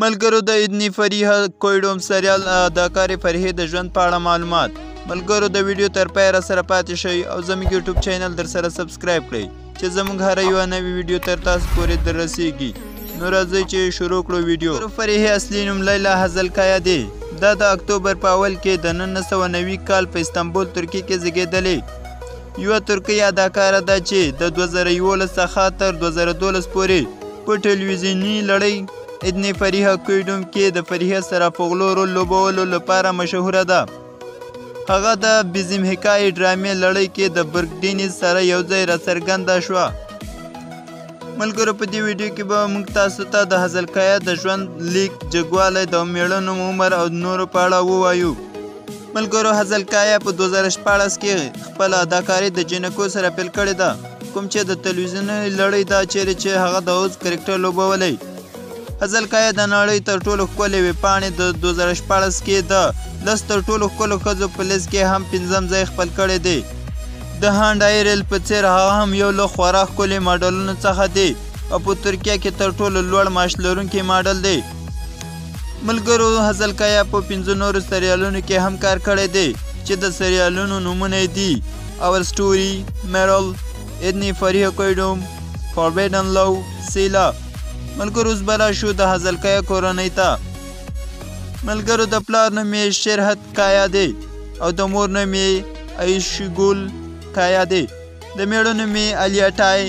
ملګرو د ادنی فریحه کویډوم سریال اداکارې فریحې د ژوند په اړه معلومات. ملګرو د ویډیو تر پایه راسره پاتې شئ او زموږ یوټیوب چینل در سره سبسکرایب کړئ چې زموږ هره یوه نوې ویډیو تر تاسو پورې در رسیږي. نو راځئ چې شروع کړو ویډیو. فریحې اصلي نوم لیلا هزلکایا دی. دا د اکتوبر په اول کې د 1990 کال په استانبول ترکیه کې زیږېدلې. یوه ترکۍ اداکاره ده چې د 2011 څخه تر 2012 پورې په ټلویزیوني لړۍ ادنی فریحه کویډوم کې د فریحې سره په غلو رول لوبولو لپاره مشهوره ده. هغه د بیزیم حکایې ډرامې لړۍ کې د برګډینز سره یوځای راڅرګنده شوه. ملګرو په دې ویډیو کې به موږ تاسو ته د هزلکایا د ژوند لیک، جګوالی، د میړانو عمر او نورو په اړه ووایو. ملګرو هزلکایا په 2014 کې خپل اداکاري د جینکو سره پیل کړې ده، کوم چې د تلویزیوني لړۍ ده چیرې چې هغه د اوز کرکټر لوبولی. هزلکایا د نړۍ تر ټولو ښکلې ویبپاڼې د 2014 کې د 10 تر ټولو ښکلو ښځو په لیست کې هم 5م ځای خپل کړی دی. د هانډ ایرل په څیر هغه هم یو له خورا ښکلي ماډلونو څخه دی او په ترکیه کې تر ټولو لوړ معاش لرونکی ماډل دی. ملګرو هزلکایا په 5 نورو سریالونو کې هم کار کړی دی چې د سریالونو نومونه دي: اور سټوري، میرل، ادنی فریحه کویډوم، فوربیډن لو، سیلا. ملګرو اوس به راشو د هزلکایا کورنۍ ته. ملګرو د پلار نوم یې شرحت کایا دی او د مور نوم یې ایشګول کایا دی. د میړه نوم یې علي اټای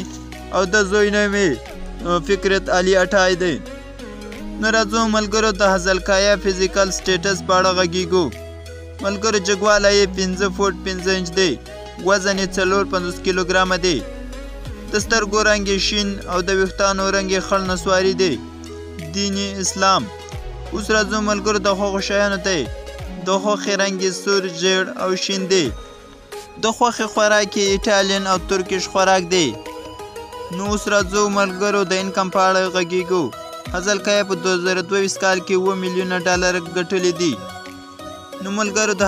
او د زوی نوم یې فکرت علي اټای دی. نو راځو ملګرو د هزلکایا فزیکل سټیټس په اړه غږیږو. ملګرو جګوالی یې 5 فوټ 5 انچ دی، وزن یې 54 کیلوګرامه دی. د سترګو رنګ یې شین او د ویښتانو رنګ یې خړ نسواري دی. دین یې اسلام. اوس راځو ملګرو د هغو شیانو ته. د خوښې رنګ یې سور، ژیړ او شین دی. د خوښې خوراک یې ایټالین او ترکیش خوراک دی. نو اوس راځو ملګرو د انکم په اړه غږیږو. هزلکایا په 2022 کال کې $7 میلیونه ګټلي دي. نو ملګرو د